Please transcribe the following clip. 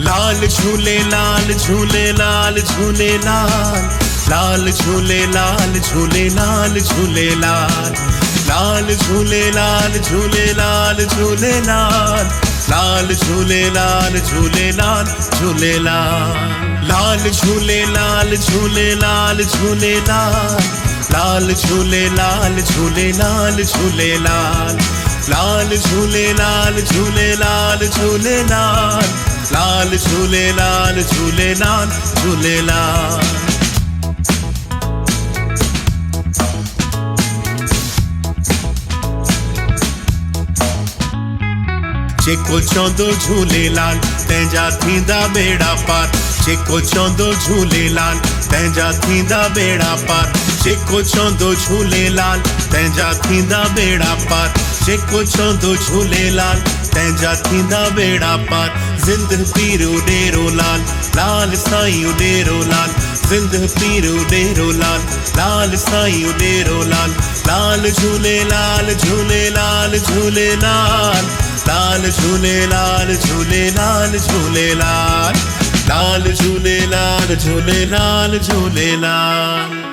लाल झूले लाल झूले लाल झूले लाल लाल झूले लाल झूले लाल झूले लाल लाल झूले लाल झूले लाल झूले लाल लाल झूले लाल झूले लाल झूले लाल लाल झूले लाल झूले लाल झूले लाल लाल झूले लाल झूले लाल झूले लाल लाल झूले लाल झूले लाल झूले लाल लाल झूले लाल झूले लाल झूले लाल जेको चौंदो झूलेलाल तंहिंजा थींदा बेड़ा पार जेको चौंदो झूलेलाल तंहिंजा थींदा बेड़ा पार जेको चौंदो झूलेलाल तंहिंजा थींदा बेड़ा पार जेको चौंदो झूलेलाल तंहिंजा थींदा बेड़ा पार ज़िंद पीर उॾेरो लाल लाल साईं उॾेरो लाल ज़िंद पीर उॾेरो लाल लाल साईं उॾेरो लाल लाल झूलेलाल झूलेलाल झूलेलाल लाल झूलेलाल झूलेलाल झूलेलाल लाल झूलेलाल झूलेलाल झूलेलाल